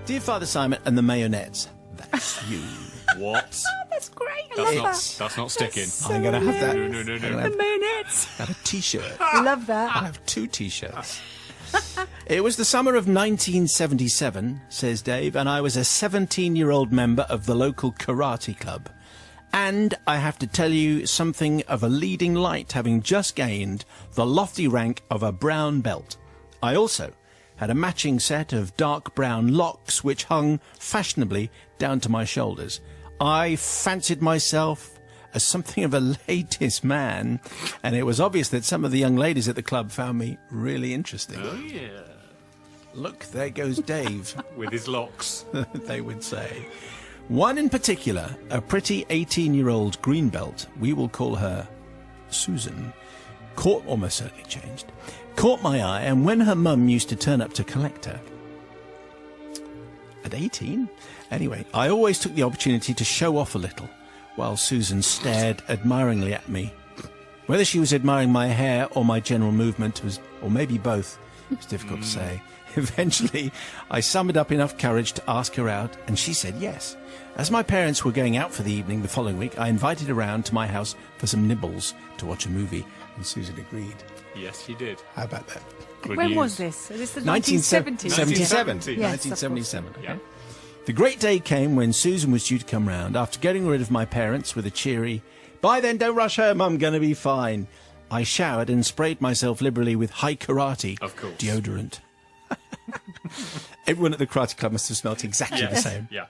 Dear Father Simon and the Mayonettes, that's you. What? That's great. I love that. That's not sticking. So I'm going to have that. No. The Mayonettes. Got a T-shirt. Love that. I have 2 T-shirts. It was the summer of 1977, says Dave, and I was a 17-year-old member of the local karate club. And I have to tell you something of a leading light, having just gained the lofty rank of a brown belt. I also had a matching set of dark brown locks which hung fashionably down to my shoulders. I fancied myself as something of a ladies' man, and it was obvious that some of the young ladies at the club found me really interesting. Oh, yeah. Look, there goes Dave, With his locks. they would say. One in particular, a pretty 18-year-old greenbelt, we will call her Susan, almost certainly changed, caught my eye, and when her mum used to turn up to collect her. At 18? Anyway, I always took the opportunity to show off a little, while Susan stared admiringly at me. Whether she was admiring my hair or my general movement, or maybe both, it's difficult to say. Eventually, I summoned up enough courage to ask her out, and she said yes. As my parents were going out for the evening the following week, I invited her round to my house for some nibbles to watch a movie, and Susan agreed. Yes, she did. How about that? Good When news. was this? Is this the 1970. 1970s? Yes, 1977. Okay. Yeah. The great day came when Susan was due to come round. After getting rid of my parents with a cheery, "Bye then, don't rush home, I'm going to be fine," I showered and sprayed myself liberally with high karate Of course. deodorant. Everyone at the karate club must have smelt exactly the same. Yeah.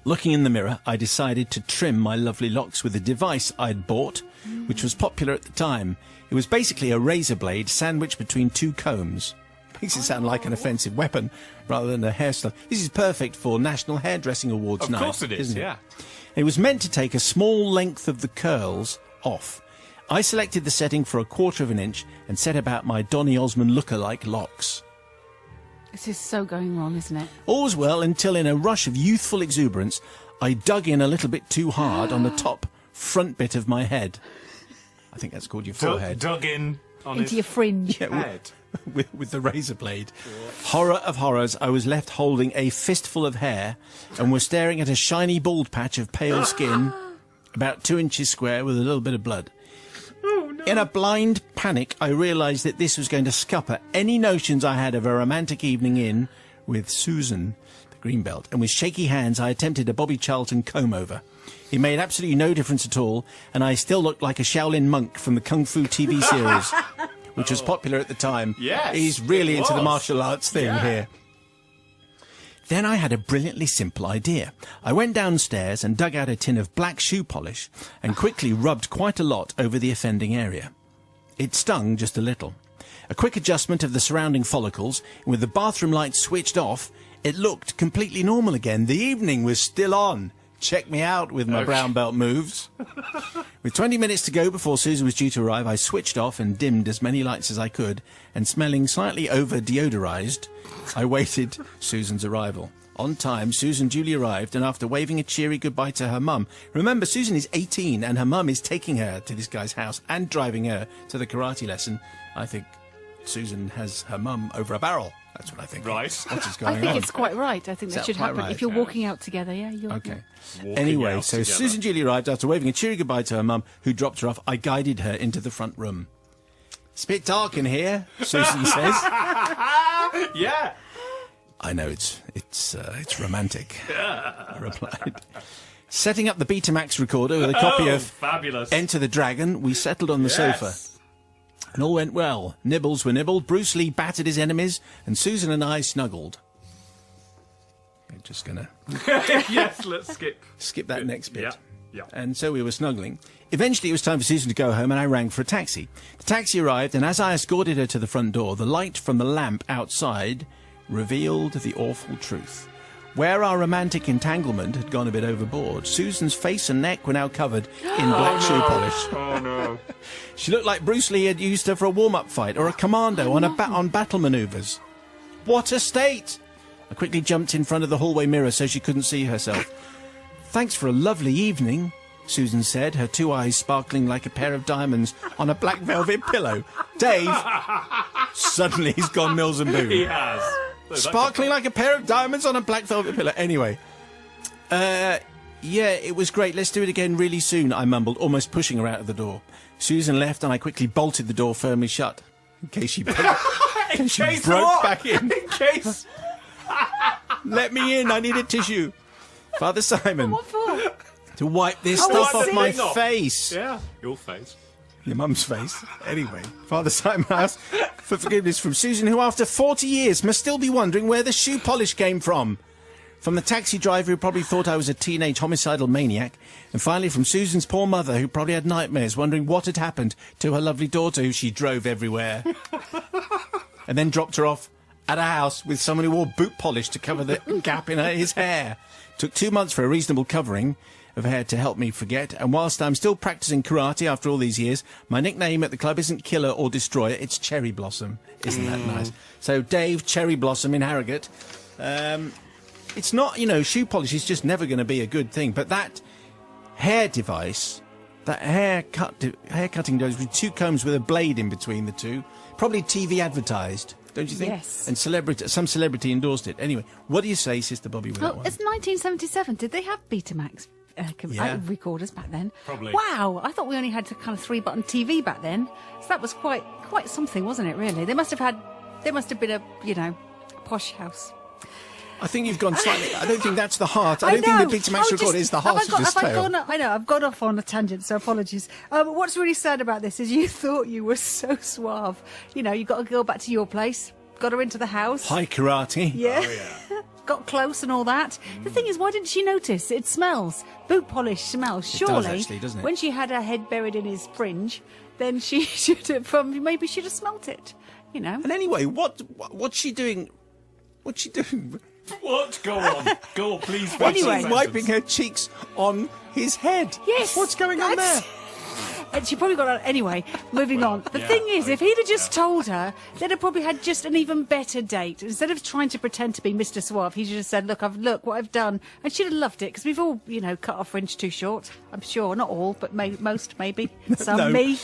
Looking in the mirror, I decided to trim my lovely locks with a device I'd bought, which was popular at the time. It was basically a razor blade sandwiched between 2 combs. Makes it sound like an offensive weapon rather than a hairstyle. This is perfect for National Hairdressing Awards Of night. course it is, isn't it? yeah. It was meant to take a small length of the curls off. I selected the setting for 1/4 of an inch and set about my Donny Osmond lookalike locks. This is so going wrong, isn't it? All was well until, in a rush of youthful exuberance, I dug in a little bit too hard on the top front bit of my head. I think that's called your forehead. Dug in on Into his your fringe. head. with the razor blade. Horror of horrors, I was left holding a fistful of hair and was staring at a shiny bald patch of pale skin, about 2 inches square with a little bit of blood. Oh, no. In a blind panic, I realised that this was going to scupper any notions I had of a romantic evening in with Susan, the greenbelt, and with shaky hands I attempted a Bobby Charlton comb-over. It made absolutely no difference at all, and I still looked like a Shaolin monk from the Kung Fu TV series, which was popular at the time. Yes, He's really it into the was. martial arts thing here. Then I had a brilliantly simple idea. I went downstairs and dug out a tin of black shoe polish and quickly rubbed quite a lot over the offending area. It stung just a little. A quick adjustment of the surrounding follicles, and with the bathroom lights switched off, it looked completely normal again. The evening was still on. Check me out with my brown belt moves. With 20 minutes to go before Susan was due to arrive, I switched off and dimmed as many lights as I could, and smelling slightly over-deodorized, I waited Susan's arrival. On time, Susan duly arrived, and after waving a cheery goodbye to her mum, remember, Susan is 18, and her mum is taking her to this guy's house and driving her to the karate lesson. I think Susan has her mum over a barrel. That's what I think. Right. What is I going think on? it's quite right. I think Is that that should quite happen. right? If you're walking out together, yeah, you're... Okay. Walking Anyway, out so together. Susan duly arrived. After waving a cheery goodbye to her mum, who dropped her off, I guided her into the front room. "It's a bit dark in here," Susan says. Yeah. "I know, it's romantic," I replied. Setting up the Betamax recorder with a copy of Fabulous. Enter the Dragon, we settled on the sofa. And all went well. Nibbles were nibbled, Bruce Lee battered his enemies, and Susan and I snuggled. I'm just going to Yes, let's skip that next bit. Yeah. Yeah. And so we were snuggling. Eventually it was time for Susan to go home, and I rang for a taxi. The taxi arrived, and as I escorted her to the front door, the light from the lamp outside revealed the awful truth. Where our romantic entanglement had gone a bit overboard, Susan's face and neck were now covered in black shoe polish. Oh, no. She looked like Bruce Lee had used her for a warm-up fight or a commando on battle manoeuvres. What a state! I quickly jumped in front of the hallway mirror so she couldn't see herself. "Thanks for a lovely evening," Susan said, her 2 eyes sparkling like a pair of diamonds on a black velvet pillow. Dave, suddenly he's gone Mills and Boon. He has. Sparkling like a pair of diamonds on a black velvet pillow. Anyway. Yeah, it was great. Let's do it again really soon, I mumbled, almost pushing her out of the door. Susan left and I quickly bolted the door firmly shut. In case she broke, back in. In case. Let me in, I needed tissue. Father Simon. What for? To wipe this Oh, stuff I off see. my Off. face. Yeah, your face. Your mum's face. Anyway, Father Simon asked for forgiveness from Susan, who after 40 years must still be wondering where the shoe polish came from. From the taxi driver who probably thought I was a teenage homicidal maniac. And finally from Susan's poor mother who probably had nightmares wondering what had happened to her lovely daughter who she drove everywhere. And then dropped her off at a house with someone who wore boot polish to cover the gap in his hair. Took 2 months for a reasonable covering of hair to help me forget. And whilst I'm still practising karate after all these years, my nickname at the club isn't Killer or Destroyer, it's Cherry Blossom. Isn't that nice? So Dave Cherry Blossom in Harrogate. It's not, shoe polish is just never going to be a good thing. But that hair device, that hair cutting device with 2 combs with a blade in between the two, probably TV advertised, don't you think? Yes. And some celebrity endorsed it. Anyway, what do you say, Sister Bobby, with that Well, one? it's 1977. Did they have Betamax Yeah. recorders back then? Probably. Wow, I thought we only had a kind of 3-button TV back then. So that was quite something, wasn't it? Really, there must have been a posh house. I think you've gone slightly... I don't think that's the heart. I don't think the Betamax recorder is the heart of this tale. I know, I've gone off on a tangent, so apologies. What's really sad about this is you thought you were so suave. You got a girl back to your place, got her into the house. Hi, karate. Yeah. Oh, yeah. Got close and all that. The thing is, why didn't she notice? It smells. Boot polish smells. Surely, actually, doesn't it? when she had her head buried in his fringe, then she should have, maybe she'd have smelt it. And anyway, what's she doing? What's she doing? What? Go on. Go on, please. Anyway. She's wiping her cheeks on his head. Yes. What's going on there? that's- And she probably got out. Anyway, moving on. The thing is, if he'd have just told her, they'd have probably had just an even better date. Instead of trying to pretend to be Mr. Suave, he should have said, look what I've done. And she'd have loved it, because we've all, cut our fringe too short. I'm sure. Not all, but most, maybe. Some, No. me.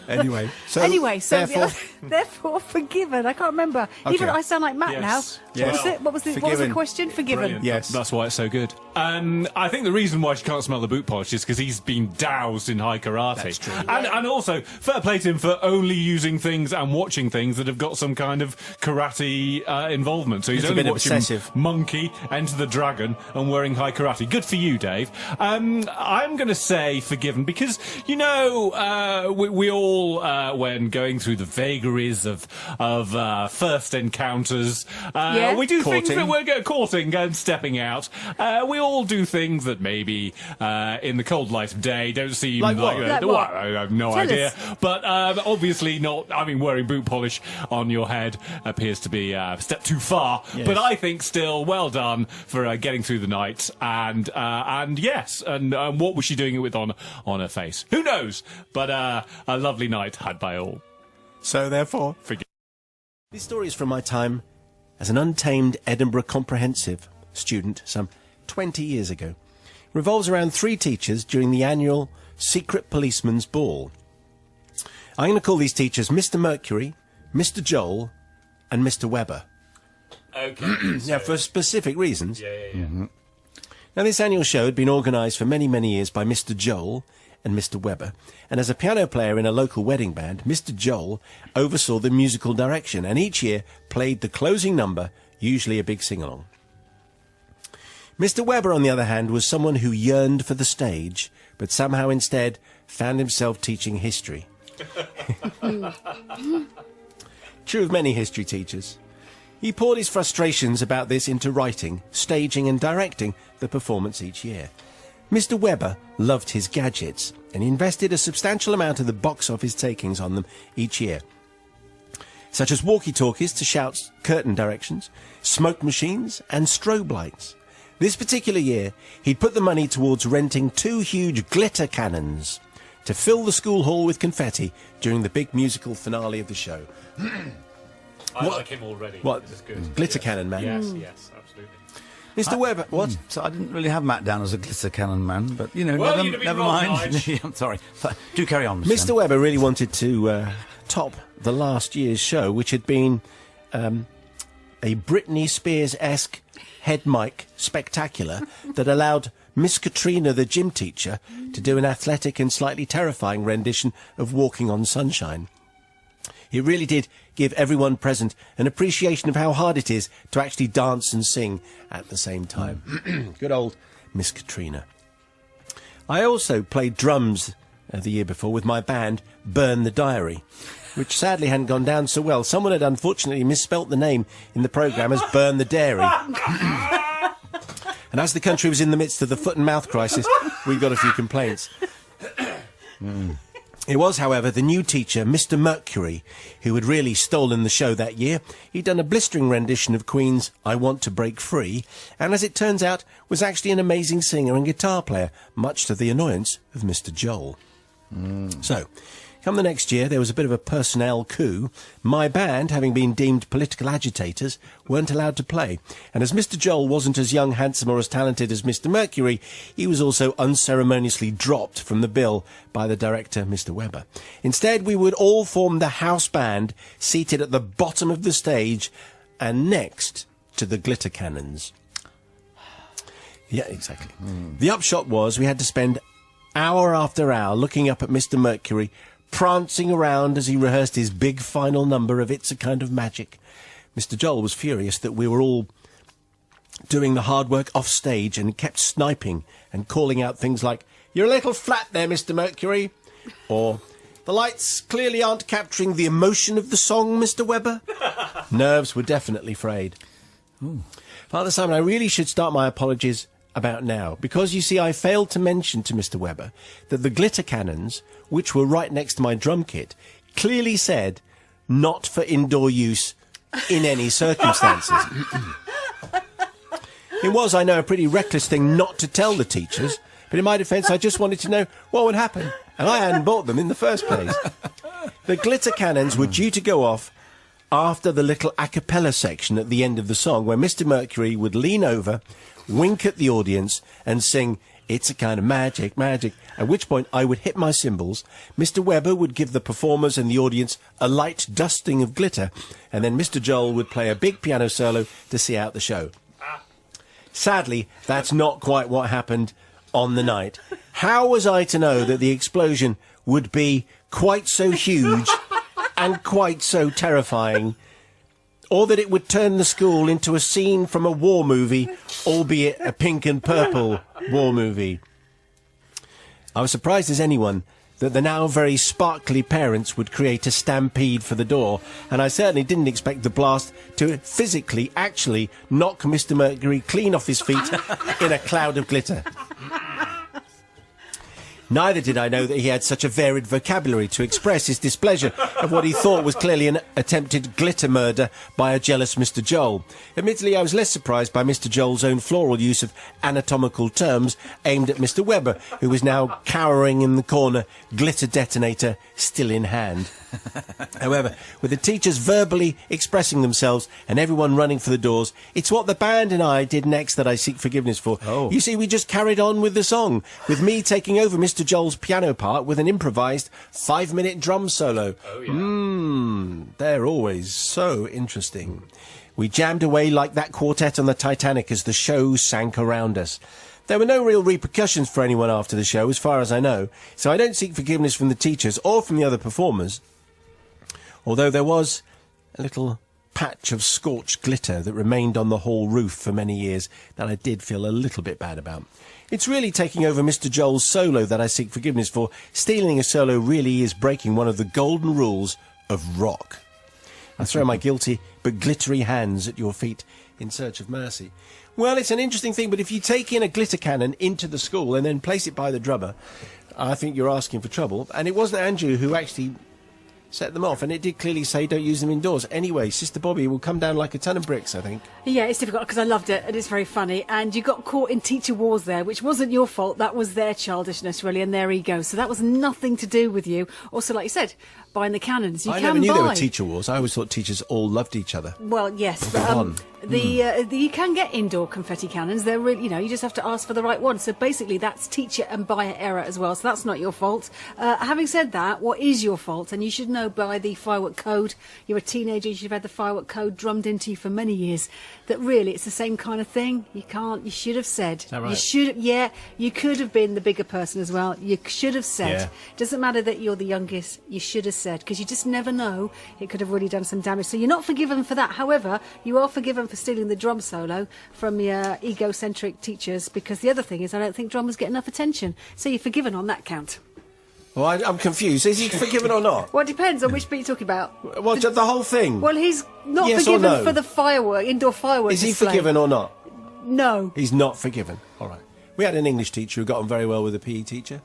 Anyway, so Therefore forgiven. I can't remember. Okay. Even I sound like Matt Yes. now. Yes. What was it? What was the Forgiven. question? Forgiven. Brilliant. Yes. That's why it's so good. I think the reason why she can't smell the boot polish is because he's been doused in high karate. That's true. And also, fair play to him for only using things and watching things that have got some kind of karate involvement. So he's It's a only bit watching obsessive. Monkey, Enter the Dragon, and wearing high karate. Good for you, Dave. I'm going to say forgiven because, we all, when going through the vagaries of first encounters, Yeah. we do things Courting. that we're courting and stepping out. We all do things that maybe in the cold light of day don't seem Like what? Like what? I have no Tell idea. us. But obviously not. I mean, wearing boot polish on your head appears to be a step too far. Yes. But I think still well done for getting through the night. And yes, and what was she doing it with on her face? Who knows? But a lovely night had by all. So therefore, Forget. This story is from my time as an untamed Edinburgh Comprehensive student some 20 years ago. It revolves around 3 teachers during the annual Secret Policeman's Ball. I'm going to call these teachers Mr. Mercury, Mr. Joel, and Mr. Webber. Okay. Now, for specific reasons. Yeah. Now, this annual show had been organised for many, many years by Mr. Joel and Mr. Webber, and as a piano player in a local wedding band, Mr. Joel oversaw the musical direction and each year played the closing number, usually a big sing-along. Mr. Webber, on the other hand, was someone who yearned for the stage, but somehow instead found himself teaching history. True of many history teachers. He poured his frustrations about this into writing, staging and directing the performance each year. Mr. Webber loved his gadgets and he invested a substantial amount of the box office takings on them each year, such as walkie-talkies to shout curtain directions, smoke machines and strobe lights. This particular year, he'd put the money towards renting 2 huge glitter cannons to fill the school hall with confetti during the big musical finale of the show. I like him already. What? This is good. Glitter Yes. cannon man? Yes, absolutely. Mr. Webber, what? So I didn't really have Matt down as a glitter cannon man, but Well, you'd have been never wrong, mind. Nige. Yeah, I'm sorry. Do carry on, Mr. Webber really wanted to top the last year's show, which had been a Britney Spears-esque head mic spectacular that allowed Miss Katrina, the gym teacher, to do an athletic and slightly terrifying rendition of Walking on Sunshine. It really did give everyone present an appreciation of how hard it is to actually dance and sing at the same time. Good old Miss Katrina. I also played drums the year before with my band, Burn the Diary, which sadly hadn't gone down so well. Someone had unfortunately misspelt the name in the programme as Burn the Dairy. And as the country was in the midst of the foot and mouth crisis, we got a few complaints. It was, however, the new teacher, Mr. Mercury, who had really stolen the show that year. He'd done a blistering rendition of Queen's I Want to Break Free, and as it turns out, was actually an amazing singer and guitar player, much to the annoyance of Mr. Joel. So, come the next year, there was a bit of a personnel coup. My band, having been deemed political agitators, weren't allowed to play. And as Mr. Joel wasn't as young, handsome or as talented as Mr. Mercury, he was also unceremoniously dropped from the bill by the director, Mr. Webber. Instead, we would all form the house band, seated at the bottom of the stage and next to the glitter cannons. Yeah, exactly. The upshot was we had to spend hour after hour looking up at Mr. Mercury, prancing around as he rehearsed his big final number of It's a Kind of Magic. Mr. Joel was furious that we were all doing the hard work off stage and kept sniping and calling out things like, "You're a little flat there, Mr. Mercury," or "The lights clearly aren't capturing the emotion of the song, Mr. Webber." Nerves were definitely frayed. Father Simon, I really should start my apologies about now, because you see I failed to mention to Mr. Webber that the glitter cannons, which were right next to my drum kit, clearly said not for indoor use in any circumstances. It was, I know, a pretty reckless thing not to tell the teachers, but in my defence I just wanted to know what would happen, and I hadn't bought them in the first place. The glitter cannons were due to go off after the little a cappella section at the end of the song, where Mr. Mercury would lean over, wink at the audience and sing It's a Kind of Magic, Magic, at which point I would hit my cymbals, Mr. Webber would give the performers and the audience a light dusting of glitter, and then Mr. Joel would play a big piano solo to see out the show. Sadly, that's not quite what happened on the night. How was I to know that the explosion would be quite so huge and quite so terrifying, or that it would turn the school into a scene from a war movie, albeit a pink and purple war movie? I was surprised as anyone that the now very sparkly parents would create a stampede for the door, and I certainly didn't expect the blast to physically, actually, knock Mr. Mercury clean off his feet in a cloud of glitter. Neither did I know that he had such a varied vocabulary to express his displeasure of what he thought was clearly an attempted glitter murder by a jealous Mr. Joel. Admittedly, I was less surprised by Mr. Joel's own floral use of anatomical terms aimed at Mr. Webber, who was now cowering in the corner, glitter detonator still in hand. However, with the teachers verbally expressing themselves and everyone running for the doors, it's what the band and I did next that I seek forgiveness for. You see, we just carried on with the song, with me taking over Mr. Joel's piano part with an improvised 5-minute drum solo. They're always so interesting. We jammed away like that quartet on the Titanic as the show sank around us. There were no real repercussions for anyone after the show, as far as I know, so I don't seek forgiveness from the teachers or from the other performers, although there was a little patch of scorched glitter that remained on the hall roof for many years that I did feel a little bit bad about. It's really taking over Mr. Joel's solo that I seek forgiveness for. Stealing a solo really is breaking one of the golden rules of rock. I throw my guilty but glittery hands at your feet in search of mercy. Well, it's an interesting thing, but if you take in a glitter cannon into the school and then place it by the drummer, I think you're asking for trouble. And it wasn't Andrew who actually set them off, and it did clearly say don't use them indoors. Anyway, Sister Bobby will come down like a ton of bricks, I think. Yeah, it's difficult because I loved it and it's very funny, and you got caught in teacher wars there, which wasn't your fault. That was their childishness, really, and their ego. So that was nothing to do with you. Also, like you said, buying the cannons. I never knew there were teacher wars. I always thought teachers all loved each other. Well, yes, but you can get indoor confetti cannons. They're really, you just have to ask for the right one. So basically, that's teacher and buyer error as well. So that's not your fault. Having said that, what is your fault? And you should know know by the firework code, you're a teenager, you should have had the firework code drummed into you for many years, that really it's the same kind of thing. You should have said. Is that right? You should, yeah, you could have been the bigger person as well. You should have said. Yeah. Doesn't matter that you're the youngest, you should have said, because you just never know. It could have really done some damage. So you're not forgiven for that. However, you are forgiven for stealing the drum solo from your egocentric teachers, because the other thing is I don't think drummers get enough attention. So you're forgiven on that count. Well, I'm confused. Is he forgiven or not? Well, it depends on which bit you're talking about. Well, the whole thing. Well, he's not Yes or forgiven no? for the indoor fireworks Is he display. forgiven or not? No. He's not forgiven. All right. We had an English teacher who got on very well with a PE teacher.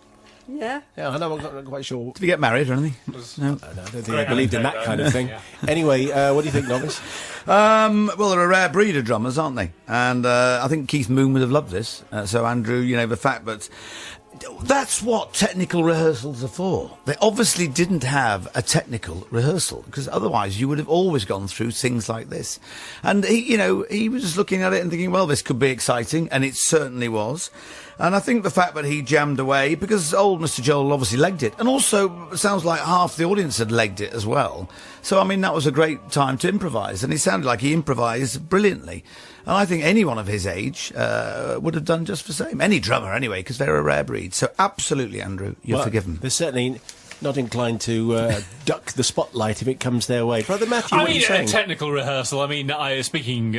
Yeah. Yeah, I know, I'm not quite sure. Did we get married or anything? No. I don't think he believed in that kind of thing. Anyway, what do you think, Novice? Well, they're a rare breed of drummers, aren't they? And I think Keith Moon would have loved this. So, Andrew, the fact that that's what technical rehearsals are for. They obviously didn't have a technical rehearsal, because otherwise you would have always gone through things like this. And he was just looking at it and thinking, well, this could be exciting, and it certainly was. And I think the fact that he jammed away, because old Mr. Joel obviously legged it, and also it sounds like half the audience had legged it as well. So, I mean, that was a great time to improvise, and it sounded like he improvised brilliantly. And I think anyone of his age would have done just the same. Any drummer, anyway, because they're a rare breed. So, absolutely, Andrew, you're forgiven. They're certainly not inclined to duck the spotlight if it comes their way. Brother Matthew, what are you a saying? technical rehearsal. I mean, speaking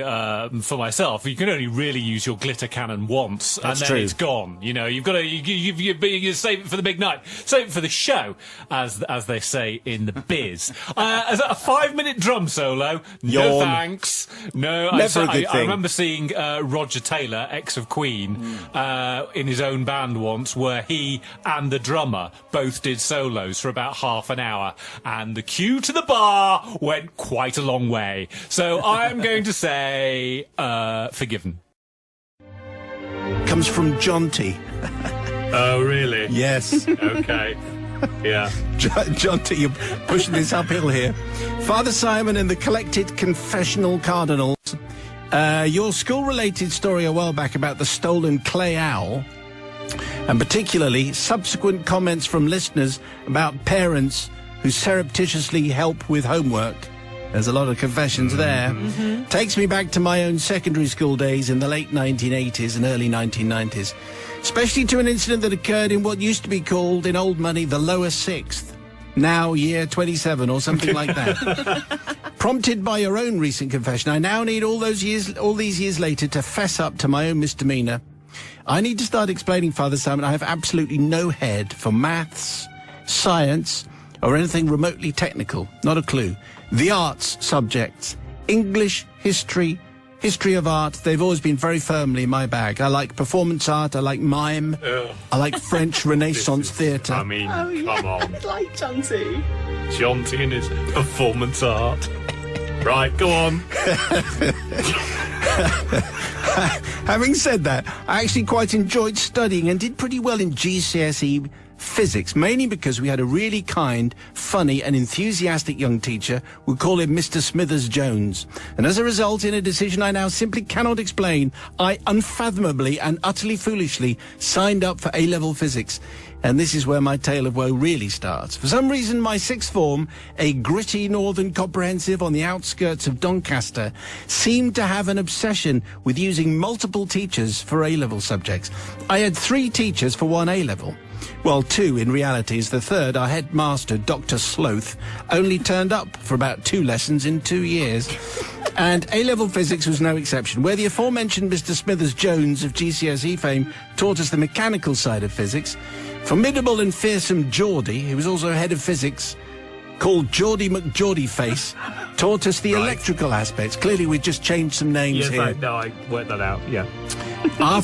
for myself, you can only really use your glitter cannon once, That's and then true. it's gone. You've got to you save it for the big night, save it for the show, as they say in the biz. As a 5-minute drum solo, no Yawn. thanks. No, Never a good I thing. remember seeing Roger Taylor, ex of Queen, in his own band once, where he and the drummer both did solos for about half an hour, and the queue to the bar went quite a long way. So I'm going to say forgiven. Comes from John T. Oh, really? Yes. Okay. Yeah. John T, you're pushing this uphill here. Father Simon and the Collected Confessional Cardinals. Your school-related story a while back about the stolen clay owl, and particularly subsequent comments from listeners about parents who surreptitiously help with homework. There's a lot of confessions there. Takes me back to my own secondary school days in the late 1980s and early 1990s, especially to an incident that occurred in what used to be called, in old money, the lower sixth, now year 27 or something like that. Prompted by your own recent confession, I now need all these years later to fess up to my own misdemeanour. I need to start explaining, Father Simon, I have absolutely no head for maths, science, or anything remotely technical. Not a clue. The arts subjects, English, history of art, they've always been very firmly in my bag. I like performance art, I like mime, I like French Renaissance theatre. I mean, come on. like John T. John T and his performance art. Right, go on. Having said that, I actually quite enjoyed studying and did pretty well in GCSE physics, mainly because we had a really kind, funny and enthusiastic young teacher. We call him Mr. Smithers Jones. And as a result, in a decision I now simply cannot explain, I unfathomably and utterly foolishly signed up for A-level physics. And this is where my tale of woe really starts. For some reason, my sixth form, a gritty northern comprehensive on the outskirts of Doncaster, seemed to have an obsession with using multiple teachers for A-level subjects. I had 3 teachers for one A-level. Well, 2 in reality, as the third, our headmaster, Dr. Sloth, only turned up for about 2 lessons in 2 years. And A-level physics was no exception. Where the aforementioned Mr. Smithers Jones of GCSE fame taught us the mechanical side of physics, formidable and fearsome Geordie, who was also head of physics, called Geordie McGeordieface, taught us the electrical aspects. Clearly, we just changed some names here. I worked that out, yeah.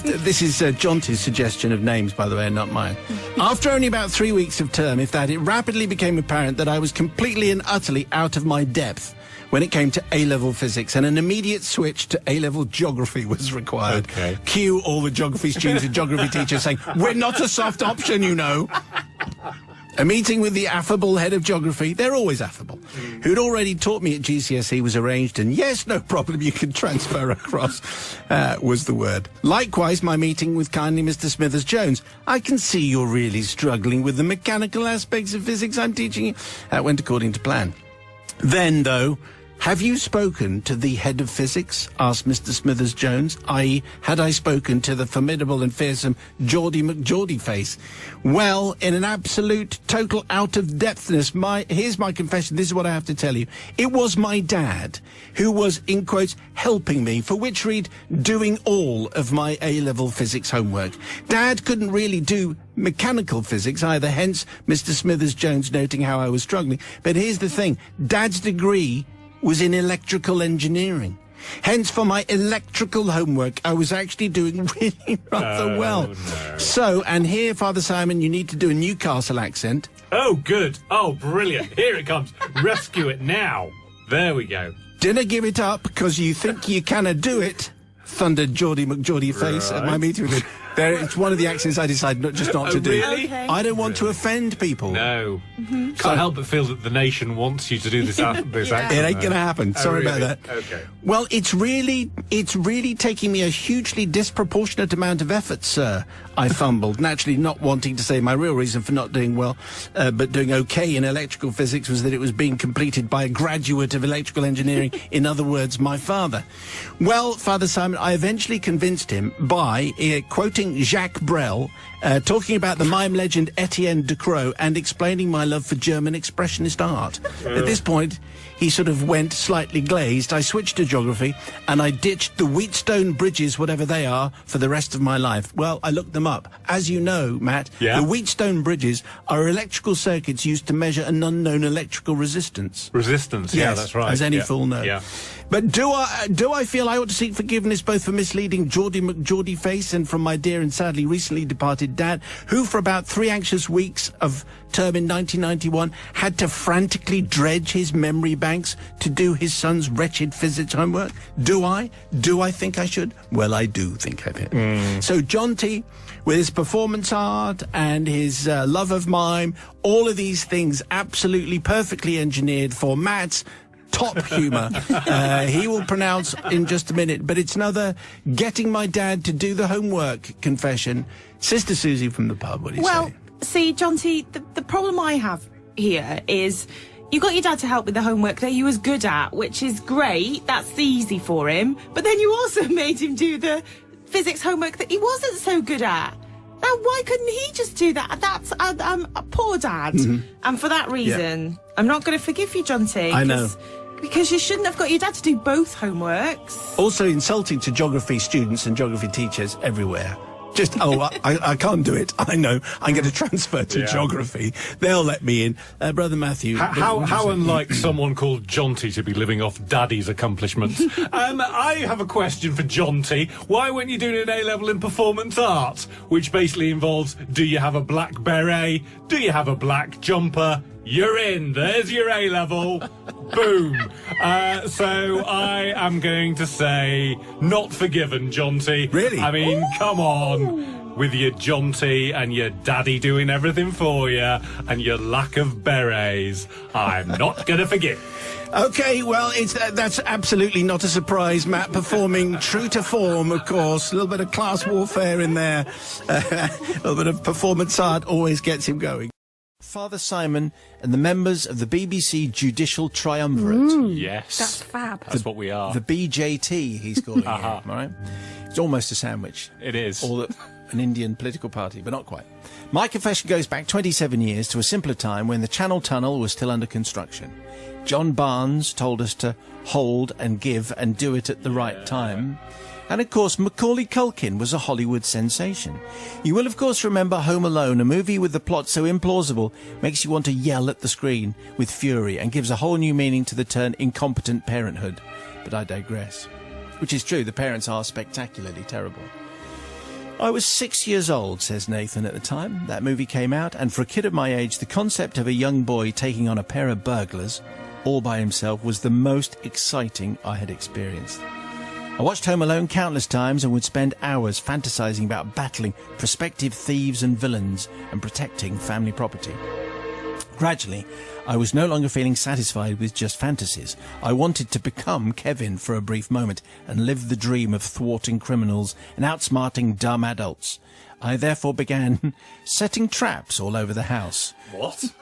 This is John T's suggestion of names, by the way, and not mine. After only about 3 weeks of term, if that, it rapidly became apparent that I was completely and utterly out of my depth when it came to A-level physics, and an immediate switch to A-level geography was required. Okay. Cue all the geography students and geography teachers saying, "We're not a soft option, you know." A meeting with the affable head of geography, they're always affable, who'd already taught me at GCSE, was arranged, and yes, no problem, you can transfer across, was the word. Likewise, my meeting with kindly Mr. Smithers-Jones. I can see you're really struggling with the mechanical aspects of physics I'm teaching you. That went according to plan. Then, though, have you spoken to the head of physics? Asked Mr. Smithers-Jones, i.e., had I spoken to the formidable and fearsome Geordie McGeordie-face? Well, in an absolute, total out-of-depthness, here's my confession, this is what I have to tell you. It was my dad who was, in quotes, helping me, for which read, doing all of my A-level physics homework. Dad couldn't really do mechanical physics either, hence Mr. Smithers-Jones noting how I was struggling. But here's the thing, Dad's degree was in electrical engineering. Hence, for my electrical homework, I was actually doing really rather well. No. So, and here, Father Simon, you need to do a Newcastle accent. Oh, good. Oh, brilliant. Here it comes. Rescue it now. There we go. Dinna give it up because you think you canna do it, thundered Geordie McGeordie-face at my meeting with him. It's one of the accents I decided not to do. Really? Okay. I don't want to offend people. No. Can't help but feel that the nation wants you to do this accent. It ain't gonna happen. Sorry really? about that. Okay. Well, it's really taking me a hugely disproportionate amount of effort, sir. I fumbled, naturally not wanting to say my real reason for not doing well, but doing okay in electrical physics was that it was being completed by a graduate of electrical engineering, in other words, my father. Well, Father Simon, I eventually convinced him by quoting Jacques Brel, talking about the mime legend Etienne de Croix and explaining my love for German expressionist art. At this point, he sort of went slightly glazed. I switched to geography and I ditched the Wheatstone bridges, whatever they are, for the rest of my life. Well, I looked them up. As you know, Matt, Yeah. the Wheatstone bridges are electrical circuits used to measure an unknown electrical resistance. Resistance, yeah, Yes, that's right. as any Yeah. fool knows. Yeah. But do I feel I ought to seek forgiveness both for misleading Geordie McGeordie-face and from my dear and sadly recently departed dad, who for about 3 anxious weeks of term in 1991 had to frantically dredge his memory banks to do his son's wretched physics homework? Do I? Do I think I should? Well, I do think I should. So John T, with his performance art and his love of mime, all of these things absolutely perfectly engineered for Matt's top humour. He will pronounce in just a minute, but it's another getting my dad to do the homework confession. Sister Susie from the pub, what do you Well, say? see, John T, the problem I have here is you got your dad to help with the homework that he was good at, which is great. That's easy for him. But then you also made him do the physics homework that he wasn't so good at. Now, why couldn't he just do that? That's a poor dad. And for that reason, I'm not going to forgive you, John T. I know. Because you shouldn't have got your dad to do both homeworks. Also insulting to geography students and geography teachers everywhere. Just, I can't do it. I know. I'm going to transfer to geography. They'll let me in. Brother Matthew. How unlike someone called Jonty to be living off Daddy's accomplishments. I have a question for Jonty. Why weren't you doing an A-level in performance art? Which basically involves, do you have a black beret? Do you have a black jumper? You're in. There's your A-level. Boom. So I am going to say not forgiven, Jonty. Really? I mean, come on. With your Jonty and your daddy doing everything for you and your lack of berets, I'm not going to forgive. Okay, well, that's absolutely not a surprise. Matt performing true to form, of course. A little bit of class warfare in there. A little bit of performance art always gets him going. Father Simon and the members of the BBC Judicial Triumvirate. Yes. That's fab. That's what we are. The BJT, he's calling it, all right? It's almost a sandwich. It is. Or an Indian political party, but not quite. My confession goes back 27 years to a simpler time when the Channel Tunnel was still under construction. John Barnes told us to hold and give and do it at the right time. And, of course, Macaulay Culkin was a Hollywood sensation. You will, of course, remember Home Alone, a movie with the plot so implausible, makes you want to yell at the screen with fury and gives a whole new meaning to the term incompetent parenthood. But I digress. Which is true, the parents are spectacularly terrible. I was 6 years old, says Nathan at the time. That movie came out, and for a kid of my age, the concept of a young boy taking on a pair of burglars all by himself was the most exciting I had experienced. I watched Home Alone countless times and would spend hours fantasizing about battling prospective thieves and villains and protecting family property. Gradually, I was no longer feeling satisfied with just fantasies. I wanted to become Kevin for a brief moment and live the dream of thwarting criminals and outsmarting dumb adults. I therefore began setting traps all over the house. What?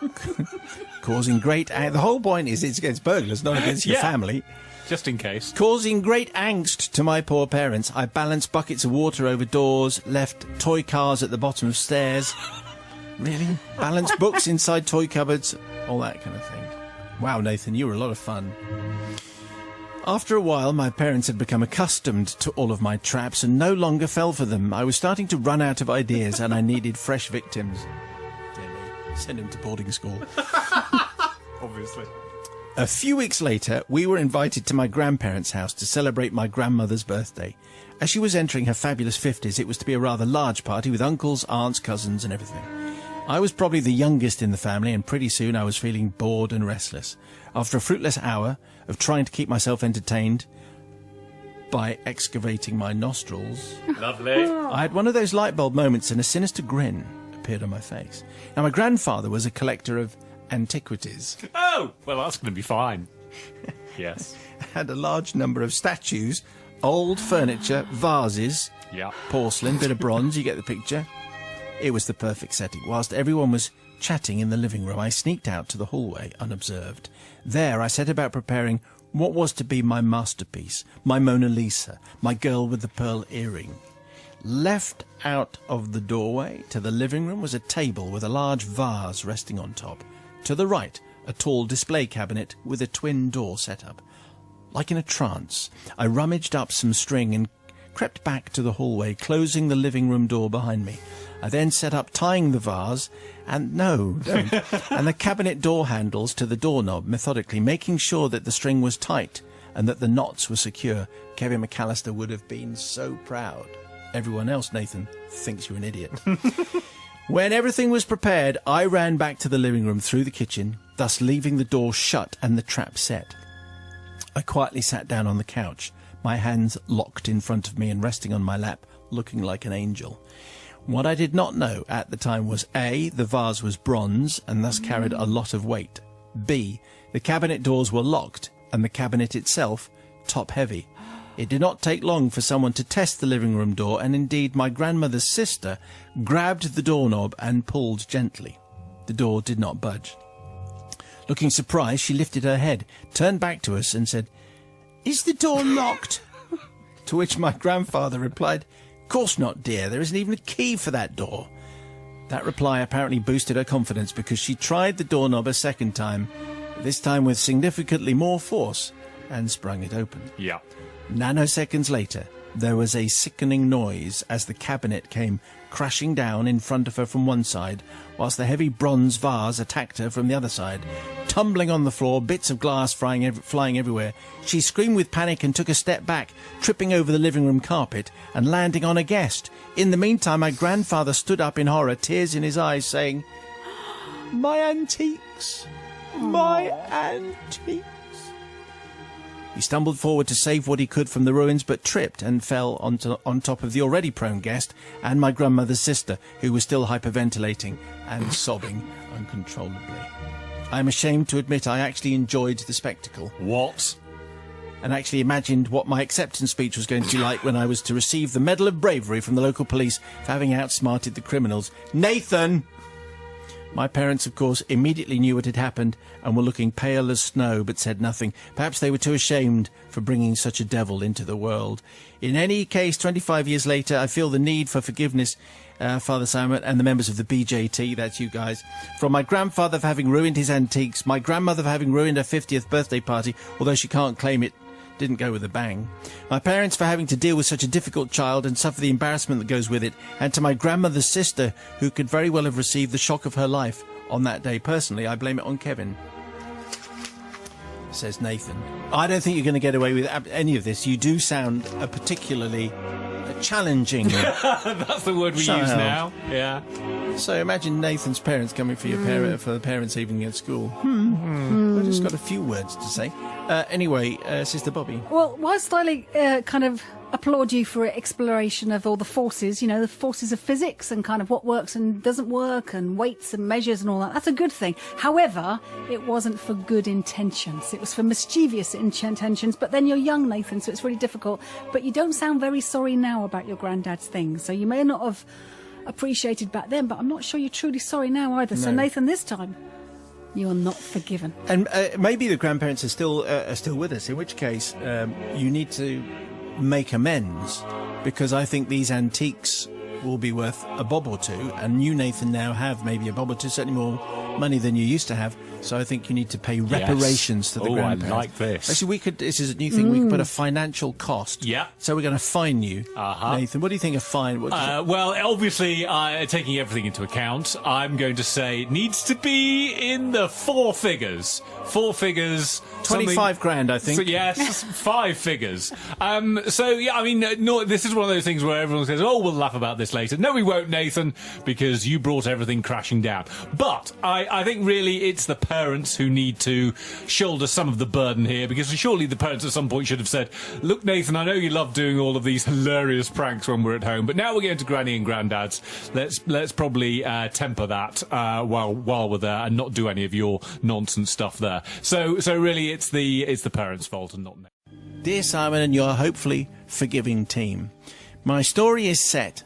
Causing great... the whole point is it's against burglars, not against your family. Just in case. Causing great angst to my poor parents, I balanced buckets of water over doors, left toy cars at the bottom of stairs... Really? Balanced books inside toy cupboards, all that kind of thing. Wow, Nathan, you were a lot of fun. After a while, my parents had become accustomed to all of my traps and no longer fell for them. I was starting to run out of ideas and I needed fresh victims. Dear me, send him to boarding school. Obviously. A few weeks later, we were invited to my grandparents' house to celebrate my grandmother's birthday. As she was entering her fabulous 50s, it was to be a rather large party with uncles, aunts, cousins and everything. I was probably the youngest in the family, and pretty soon I was feeling bored and restless. After a fruitless hour of trying to keep myself entertained by excavating my nostrils... Lovely. I had one of those light bulb moments and a sinister grin appeared on my face. Now, my grandfather was a collector of antiquities. Oh, well, that's going to be fine. Yes. Had a large number of statues, old furniture, vases, Yeah. porcelain, bit of bronze, you get the picture. It was the perfect setting. Whilst everyone was chatting in the living room, I sneaked out to the hallway unobserved. There I set about preparing what was to be my masterpiece, my Mona Lisa, my girl with the pearl earring. Left out of the doorway to the living room was a table with a large vase resting on top. To the right, a tall display cabinet with a twin door set up. Like in a trance, I rummaged up some string and crept back to the hallway, closing the living room door behind me. I then set up tying the vase and the cabinet door handles to the doorknob methodically, making sure that the string was tight and that the knots were secure. Kevin McAllister would have been so proud. Everyone else, Nathan, thinks you're an idiot. When everything was prepared, I ran back to the living room through the kitchen, thus leaving the door shut and the trap set. I quietly sat down on the couch, my hands locked in front of me and resting on my lap, looking like an angel. What I did not know at the time was A, the vase was bronze and thus carried a lot of weight. B, the cabinet doors were locked and the cabinet itself top-heavy. It did not take long for someone to test the living room door, and indeed my grandmother's sister grabbed the doorknob and pulled gently. The door did not budge. Looking surprised, she lifted her head, turned back to us and said, "Is the door locked?" To which my grandfather replied, "Course not, dear. There isn't even a key for that door." That reply apparently boosted her confidence because she tried the doorknob a second time, this time with significantly more force, and sprung it open. Yeah. Nanoseconds later, there was a sickening noise as the cabinet came crashing down in front of her from one side, whilst the heavy bronze vase attacked her from the other side. Tumbling on the floor, bits of glass flying everywhere, she screamed with panic and took a step back, tripping over the living room carpet and landing on a guest. In the meantime, my grandfather stood up in horror, tears in his eyes, saying, "My antiques! My antiques!" He stumbled forward to save what he could from the ruins, but tripped and fell on top of the already prone guest and my grandmother's sister, who was still hyperventilating and sobbing uncontrollably. I am ashamed to admit I actually enjoyed the spectacle. What? And actually imagined what my acceptance speech was going to be like when I was to receive the Medal of Bravery from the local police for having outsmarted the criminals. Nathan! My parents, of course, immediately knew what had happened and were looking pale as snow, but said nothing. Perhaps they were too ashamed for bringing such a devil into the world. In any case, 25 years later, I feel the need for forgiveness, Father Simon, and the members of the BJT, that's you guys, from my grandfather for having ruined his antiques, my grandmother for having ruined her 50th birthday party, although she can't claim it didn't go with a bang, my parents for having to deal with such a difficult child and suffer the embarrassment that goes with it, and to my grandmother's sister, who could very well have received the shock of her life on that day. Personally, I blame it on Kevin. Says Nathan. I don't think you're going to get away with any of this. You do sound a particularly challenging. That's the word we use now. Yeah. So imagine Nathan's parents coming for your for the parents' evening at school. I've just got a few words to say. Anyway, Sister Bobby. Well, whilst slightly kind of applaud you for exploration of all the forces, the forces of physics and kind of what works and doesn't work and weights and measures and all that. That's a good thing. However, it wasn't for good intentions. It was for mischievous intentions. But then you're young, Nathan, so it's really difficult. But you don't sound very sorry now about your granddad's things. So you may not have appreciated back then, but I'm not sure you're truly sorry now either. So Nathan, this time, you are not forgiven. And maybe the grandparents are still with us, in which case you need to make amends, because I think these antiques will be worth a bob or two, and you, Nathan, now have maybe a bob or two, certainly more money than you used to have. So I think you need to pay reparations to the grandparents. I like this. Actually, this is a new thing. We could put a financial cost. Yeah. So we're going to fine you, Nathan. What do you think of fine? Well, obviously, taking everything into account, I'm going to say it needs to be in the 4 figures. 4 figures. 25 grand, I think. So, yes, 5 figures. So, yeah, I mean, no, this is one of those things where everyone says, oh, we'll laugh about this later. No, we won't, Nathan, because you brought everything crashing down. But I think really it's the parents who need to shoulder some of the burden here, because surely the parents at some point should have said, look, Nathan, I know you love doing all of these hilarious pranks when we're at home, but now we're going to Granny and Grandad's. Let's probably temper that while we're there and not do any of your nonsense stuff there. So really it's the parents' fault and not me. Dear Simon and your hopefully forgiving team, my story is set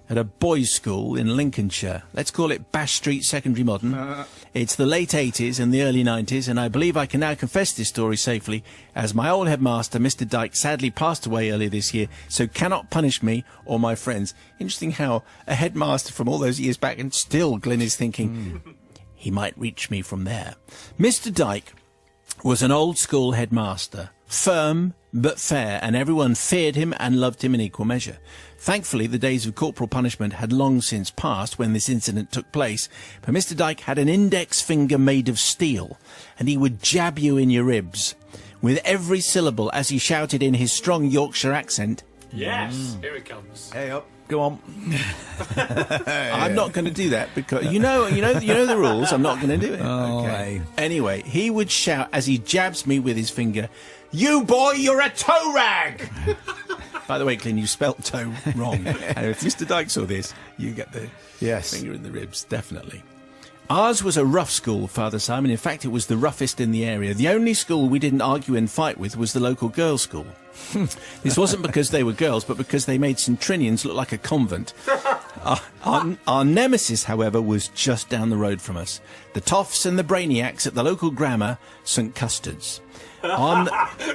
at a boys' school in Lincolnshire. Let's call it Bash Street Secondary Modern. It's the late 80s and the early 90s, and I believe I can now confess this story safely, as my old headmaster, Mr. Dyke, sadly passed away earlier this year, so cannot punish me or my friends. Interesting how a headmaster from all those years back, and still Glenn is thinking, he might reach me from there. Mr. Dyke was an old school headmaster, firm but fair, and everyone feared him and loved him in equal measure. Thankfully, the days of corporal punishment had long since passed when this incident took place, but Mr. Dyke had an index finger made of steel, and he would jab you in your ribs with every syllable as he shouted in his strong Yorkshire accent, Yes, here it comes. Hey up, go on. I'm not going to do that because you know the rules. I'm not going to do it. Oh, okay. hey. Anyway, he would shout as he jabs me with his finger, "You boy, you're a toe rag!" By the way, Clint, you spelt toe wrong. And if Mr. Dyke saw this, you get the finger in the ribs, definitely. Ours was a rough school, Father Simon. In fact, it was the roughest in the area. The only school we didn't argue and fight with was the local girls' school. This wasn't because they were girls, but because they made St. Trinians look like a convent. Our nemesis, however, was just down the road from us. The toffs and the brainiacs at the local grammar, St. Custard's.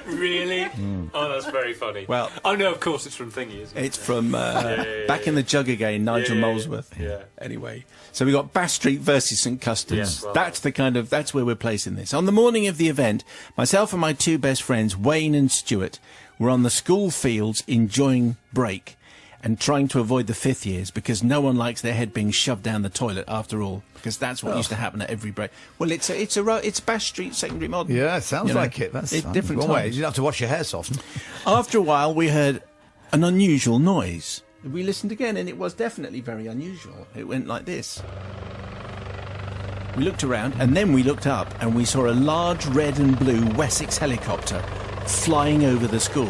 Really? Oh, that's very funny. Well, oh no, of course it's from Thingy, isn't it? It's from Back in the Jug Again, Nigel Molesworth. Yeah. Anyway, so we got Bash Street versus St. Custard's. Yeah, well, that's where we're placing this. On the morning of the event, myself and my 2 best friends, Wayne and Stuart, were on the school fields enjoying break and trying to avoid the 5th years, because no one likes their head being shoved down the toilet after all, because that's what used to happen at every break. Well, it's Bash Street Secondary Modern. Yeah, it sounds like it. That's different one way. times. You have to wash your hair soften. After a while, we heard an unusual noise. We listened again, and it was definitely very unusual. It went like this. We looked around, and then we looked up, and we saw a large red and blue Wessex helicopter flying over the school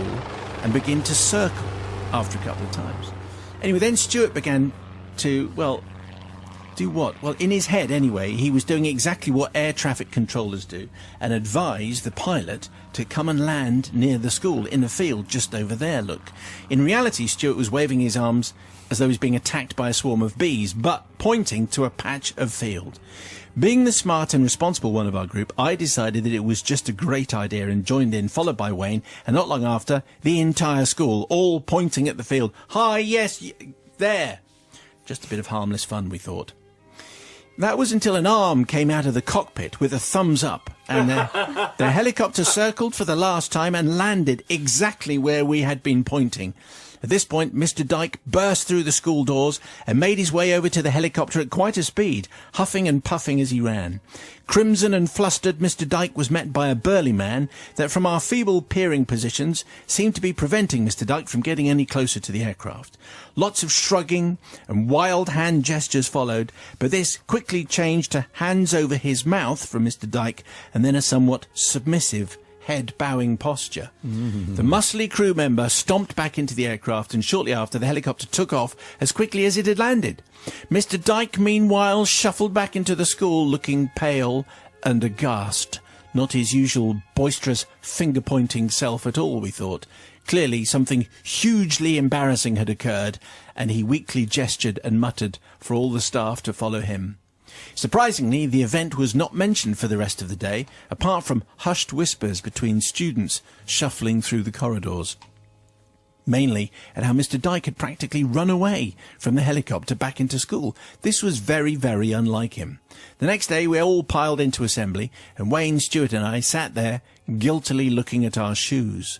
and begin to circle after a couple of times. Anyway, then Stuart began to, do what? Well, in his head, anyway, he was doing exactly what air traffic controllers do and advised the pilot to come and land near the school in a field just over there, look. In reality, Stuart was waving his arms as though he was being attacked by a swarm of bees, but pointing to a patch of field. Being the smart and responsible one of our group, I decided that it was just a great idea and joined in, followed by Wayne, and not long after, the entire school, all pointing at the field. Hi, yes, there. Just a bit of harmless fun, we thought. That was until an arm came out of the cockpit with a thumbs up, and the helicopter circled for the last time and landed exactly where we had been pointing. At this point, Mr. Dyke burst through the school doors and made his way over to the helicopter at quite a speed, huffing and puffing as he ran. Crimson and flustered, Mr. Dyke was met by a burly man that, from our feeble peering positions, seemed to be preventing Mr. Dyke from getting any closer to the aircraft. Lots of shrugging and wild hand gestures followed, but this quickly changed to hands over his mouth from Mr. Dyke, and then a somewhat submissive head-bowing posture. The muscly crew member stomped back into the aircraft, and shortly after, the helicopter took off as quickly as it had landed. Mr. Dyke, meanwhile, shuffled back into the school, looking pale and aghast. Not his usual boisterous, finger-pointing self at all, we thought. Clearly, something hugely embarrassing had occurred, and he weakly gestured and muttered for all the staff to follow him. Surprisingly, the event was not mentioned for the rest of the day, apart from hushed whispers between students shuffling through the corridors. Mainly at how Mr. Dyke had practically run away from the helicopter back into school. This was very, very unlike him. The next day we all piled into assembly, and Wayne, Stewart and I sat there, guiltily looking at our shoes.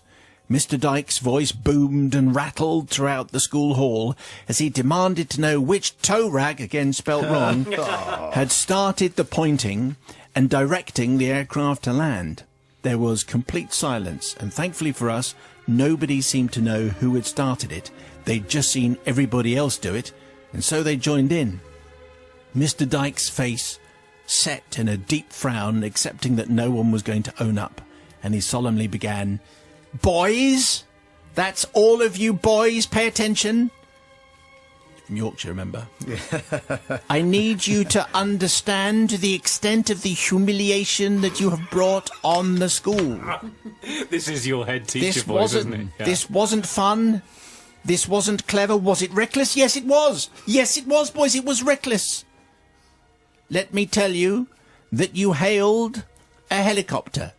Mr. Dyke's voice boomed and rattled throughout the school hall as he demanded to know which toe rag, again spelt wrong, had started the pointing and directing the aircraft to land. There was complete silence, and thankfully for us, nobody seemed to know who had started it. They'd just seen everybody else do it, and so they joined in. Mr. Dyke's face set in a deep frown, accepting that no one was going to own up, and he solemnly began, "Boys, that's all of you boys, pay attention." From Yorkshire, remember? "I need you to understand the extent of the humiliation that you have brought on the school. This is your head teacher voice, isn't it? Yeah. This wasn't fun. This wasn't clever. Was it reckless? Yes, it was. Yes, it was, boys. It was reckless. Let me tell you that you hailed a helicopter,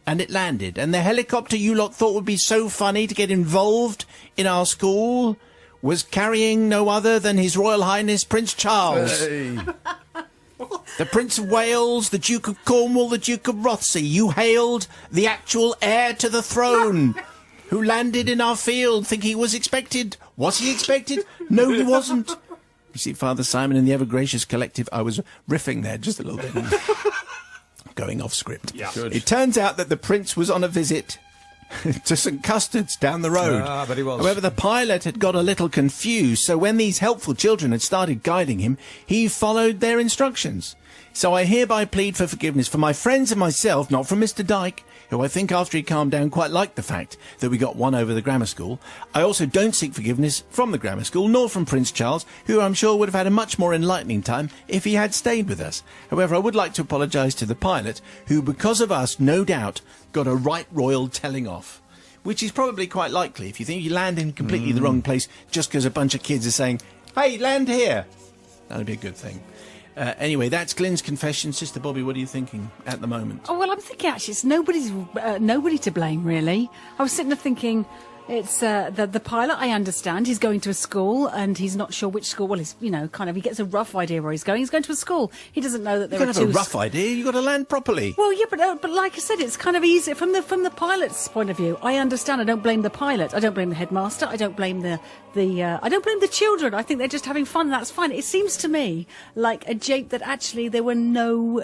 and it landed. And the helicopter you lot thought would be so funny to get involved in our school was carrying no other than His Royal Highness Prince Charles. Hey. The Prince of Wales, the Duke of Cornwall, the Duke of Rothesay. You hailed the actual heir to the throne, who landed in our field. Think he was expected? Was he expected? No, he wasn't." You see, Father Simon and the Ever Gracious Collective, I was riffing there just a little bit. Going off script. Yeah. It turns out that the Prince was on a visit to St Custard's down the road. Ah, but he was. However, the pilot had got a little confused, so when these helpful children had started guiding him, he followed their instructions. So I hereby plead for forgiveness for my friends and myself, not from Mr. Dyke, who I think after he calmed down quite liked the fact that we got one over the grammar school. I also don't seek forgiveness from the grammar school, nor from Prince Charles, who I'm sure would have had a much more enlightening time if he had stayed with us. However, I would like to apologise to the pilot, who, because of us, no doubt, got a right royal telling off. Which is probably quite likely if you think you land in completely the wrong place just because a bunch of kids are saying, "Hey, land here." That would be a good thing. Anyway, that's Glyn's confession. Sister Bobby, what are you thinking at the moment? Oh, well, I'm thinking actually it's nobody to blame, really. I was sitting there thinking it's the pilot, I understand. He's going to a school and he's not sure which school. Well, he's, he gets a rough idea where he's going. He's going to a school. He doesn't know that there are two... You have a rough idea. You've got to land properly. Well, yeah, but like I said, it's kind of easy. From the pilot's point of view, I understand. I don't blame the pilot. I don't blame the headmaster. I don't blame I don't blame the children. I think they're just having fun. That's fine. It seems to me like a jape that actually there were no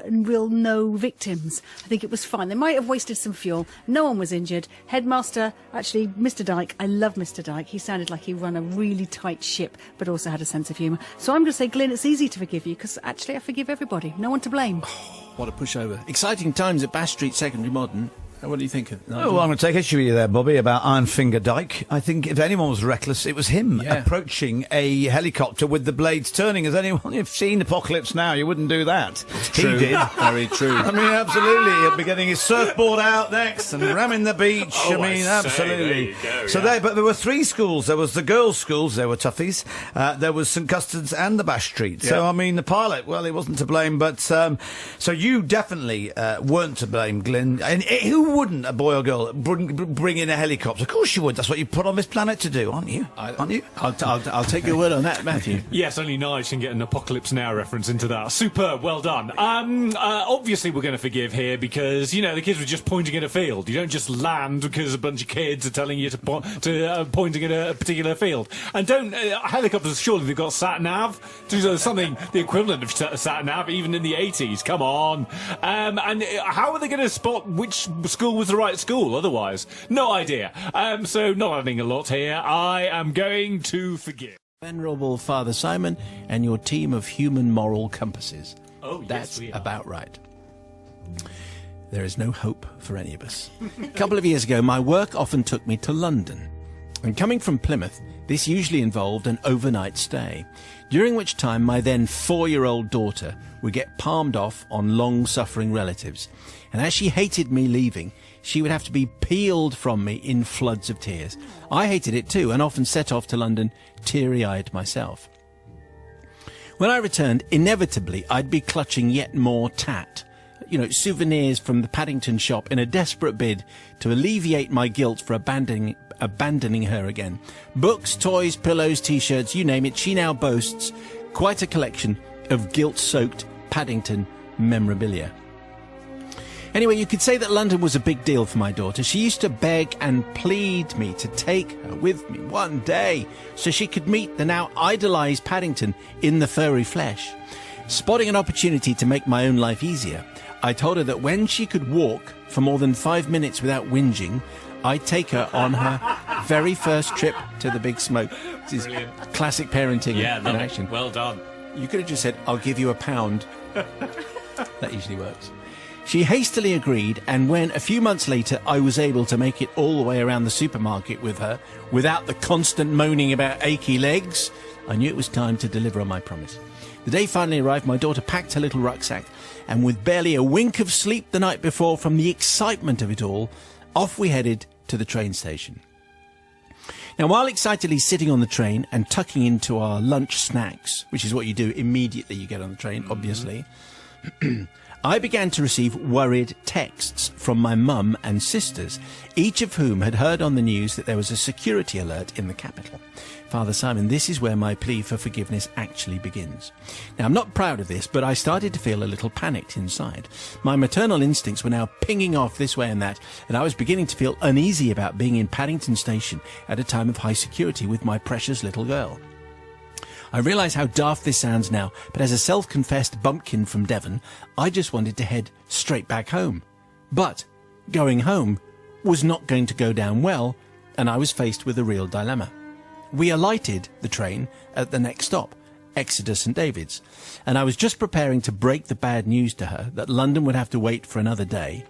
victims. I think it was fine. They might have wasted some fuel. No one was injured. Headmaster, actually, Mr. Dyke. I love Mr. Dyke. He sounded like he ran a really tight ship, but also had a sense of humour. So I'm going to say, Glyn, it's easy to forgive you because actually I forgive everybody. No one to blame. What a pushover. Exciting times at Bash Street Secondary Modern. What do you think of Well, I'm going to take issue with you there, Bobby, about Ironfinger Dyke. I think if anyone was reckless, it was him approaching a helicopter with the blades turning. As anyone you've seen Apocalypse Now, you wouldn't do that. True. He did. Very true. I mean, absolutely. He'll be getting his surfboard out next and ramming the beach. Oh, I mean, I say, absolutely. there you go, So yeah. but there were three schools. There was the girls' schools. There were toughies. There was St Custard's and the Bash Street. So, I mean, the pilot, well, he wasn't to blame. But so you definitely weren't to blame, Glyn. And who wouldn't, a boy or girl, bring in a helicopter? Of course you would. That's what you put on this planet to do, aren't you? Aren't you? I'll take your word on that, Matthew. Yes, only Nige can get an Apocalypse Now reference into that. Superb, well done. Obviously we're going to forgive here because, the kids were just pointing at a field. You don't just land because a bunch of kids are telling you to pointing at a particular field. And helicopters, surely they've got sat-nav. Something the equivalent of sat-nav, even in the 80s. Come on. And how are they going to spot which school was the right school otherwise? No idea. So not adding a lot here. I am going to forgive. Venerable Father Simon and your team of human moral compasses. Oh, yes, That's we are. about right. there is no hope for any of us. A couple of years ago, my work often took me to London. And coming from Plymouth, this usually involved an overnight stay, during which time my then 4-year-old daughter would get palmed off on long-suffering relatives. And as she hated me leaving, she would have to be peeled from me in floods of tears. I hated it too, and often set off to London teary-eyed myself. When I returned, inevitably I'd be clutching yet more tat, souvenirs from the Paddington shop, in a desperate bid to alleviate my guilt for abandoning her again. Books, toys, pillows, T-shirts, you name it, she now boasts quite a collection of guilt-soaked Paddington memorabilia. Anyway, you could say that London was a big deal for my daughter. She used to beg and plead me to take her with me one day so she could meet the now idolised Paddington in the furry flesh. Spotting an opportunity to make my own life easier, I told her that when she could walk for more than 5 minutes without whinging, I'd take her on her very first trip to the Big Smoke. This is classic parenting in action. Well done. You could have just said, I'll give you £1. That usually works. She hastily agreed, and when a few months later I was able to make it all the way around the supermarket with her without the constant moaning about achy legs, I knew it was time to deliver on my promise. The day finally arrived, my daughter packed her little rucksack, and with barely a wink of sleep the night before from the excitement of it all, off we headed to the train station. Now, while excitedly sitting on the train and tucking into our lunch snacks, which is what you do immediately you get on the train, obviously, I began to receive worried texts from my mum and sisters, each of whom had heard on the news that there was a security alert in the capital. Father Simon, this is where my plea for forgiveness actually begins. Now, I'm not proud of this, but I started to feel a little panicked inside. My maternal instincts were now pinging off this way and that, and I was beginning to feel uneasy about being in Paddington Station at a time of high security with my precious little girl. I realise how daft this sounds now, but as a self-confessed bumpkin from Devon, I just wanted to head straight back home. But going home was not going to go down well, and I was faced with a real dilemma. We alighted the train at the next stop, Exeter St David's, and I was just preparing to break the bad news to her that London would have to wait for another day,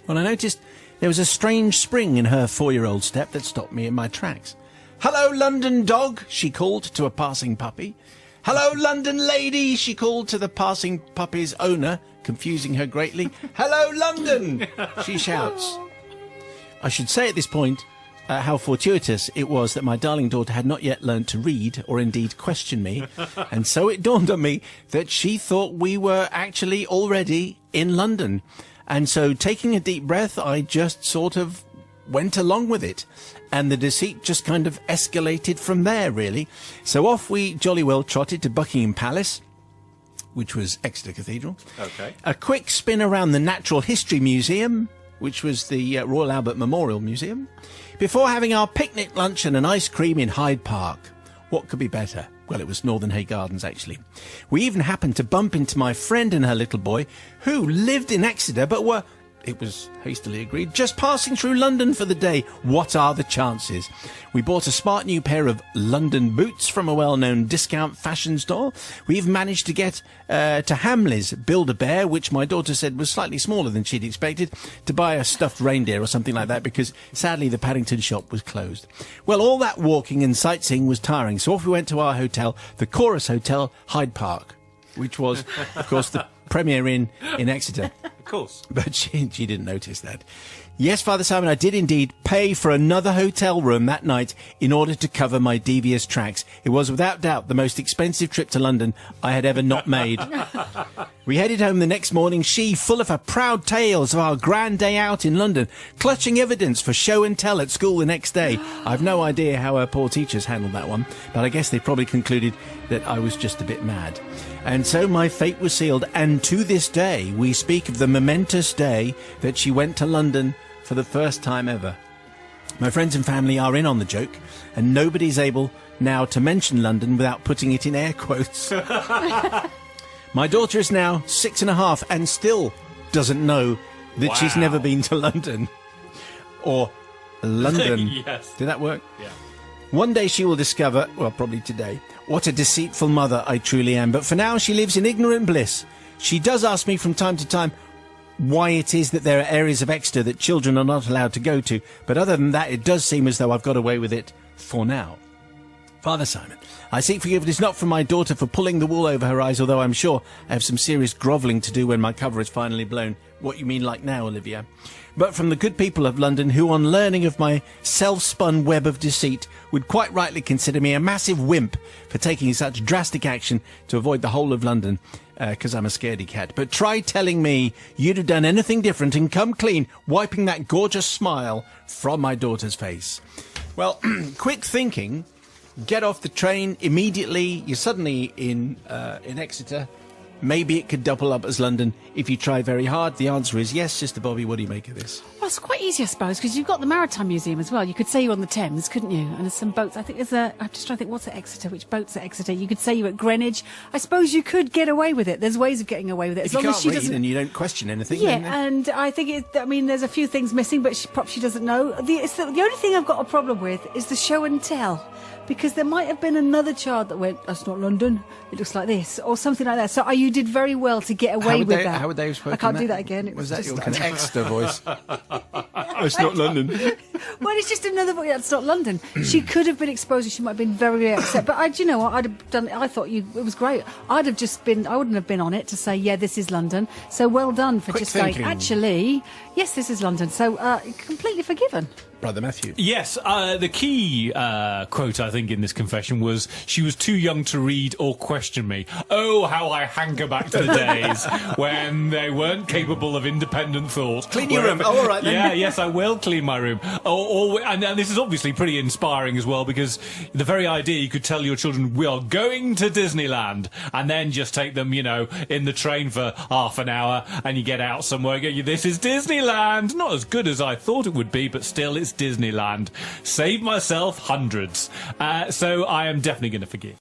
when I noticed there was a strange spring in her 4-year-old step that stopped me in my tracks. "Hello, London dog," she called to a passing puppy. "Hello, London lady," she called to the passing puppy's owner, confusing her greatly. "Hello, London," she shouts. I should say at this point how fortuitous it was that my darling daughter had not yet learnt to read or indeed question me, and so it dawned on me that she thought we were actually already in London. And so, taking a deep breath, I just sort of went along with it, and the deceit just kind of escalated from there, really. So off we jolly well trotted to Buckingham Palace, which was Exeter Cathedral. Okay. A quick spin around the Natural History Museum, which was the Royal Albert Memorial Museum, before having our picnic lunch and an ice cream in Hyde Park. What could be better? Well, it was Northern Hay Gardens, actually. We even happened to bump into my friend and her little boy, who lived in Exeter, but were, it was hastily agreed, just passing through London for the day. What are the chances? We bought a smart new pair of London boots from a well-known discount fashion store. We even managed to get to Hamley's Build-A-Bear, which my daughter said was slightly smaller than she'd expected, to buy a stuffed reindeer or something like that, because sadly the Paddington shop was closed. Well, all that walking and sightseeing was tiring, so off we went to our hotel, the Chorus Hotel, Hyde Park, which was, of course, the Premier Inn in Exeter. Of course. But she didn't notice that. Yes, Father Simon, I did indeed pay for another hotel room that night in order to cover my devious tracks. It was without doubt the most expensive trip to London I had ever not made. We headed home the next morning, she full of her proud tales of our grand day out in London, clutching evidence for show and tell at school the next day. I've no idea how her poor teachers handled that one, but I guess they probably concluded that I was just a bit mad. And so my fate was sealed, and to this day we speak of the momentous day that she went to London for the first time ever. My friends and family are in on the joke, and nobody's able now to mention London without putting it in air quotes. My daughter is now 6.5 and still doesn't know that she's never been to London. Or London. Yes. Did that work? Yeah. One day she will discover, well, probably today, what a deceitful mother I truly am. But for now, she lives in ignorant bliss. She does ask me from time to time, why it is that there are areas of Exeter that children are not allowed to go to, but other than that, it does seem as though I've got away with it for now. Father Simon, I seek forgiveness not from my daughter for pulling the wool over her eyes, although I'm sure I have some serious grovelling to do when my cover is finally blown. What you mean like now, Olivia? But from the good people of London, who on learning of my self-spun web of deceit would quite rightly consider me a massive wimp for taking such drastic action to avoid the whole of London, because I'm a scaredy cat. But try telling me you'd have done anything different and come clean, wiping that gorgeous smile from my daughter's face. Well, quick thinking. Get off the train immediately. You're suddenly in Exeter. Maybe it could double up as London if you try very hard. The answer is yes, Sister Bobby. What do you make of this? Well, it's quite easy, I suppose, because you've got the Maritime Museum as well. You could say you're on the Thames, couldn't you? And there's some boats. I think I'm just trying to think, what's at Exeter? Which boat's at Exeter? You could say you're at Greenwich. I suppose you could get away with it. There's ways of getting away with it. If you can't read and you don't question anything. Yeah, and I think there's a few things missing, but she doesn't know. The only thing I've got a problem with is the show and tell. Because there might have been another child that went, that's not London, it looks like this, or something like that. So you did very well to get away with that. How would they have spoken? I can't do that again. It was that your just- kind of Exeter voice? It's not London. Well, it's just another voice. That's not London. She could have been exposed and she might have been very, very upset. But do you know what? I'd have done. I thought it was great. I wouldn't have been on it to say, yeah, this is London. So well done for Quick just thinking. going, actually, yes, this is London. So completely forgiven. Brother Matthew. Yes, the key quote, I think, in this confession was, she was too young to read or question me. Oh, how I hanker back to the days when they weren't capable of independent thought. Clean your room. Oh, all right, then. Yeah, yes, I will clean my room. And this is obviously pretty inspiring as well, because the very idea you could tell your children, we are going to Disneyland, and then just take them, in the train for half an hour, and you get out somewhere and go, this is Disneyland. Not as good as I thought it would be, but still, it's Disneyland. Saved myself hundreds. So I am definitely going to forgive.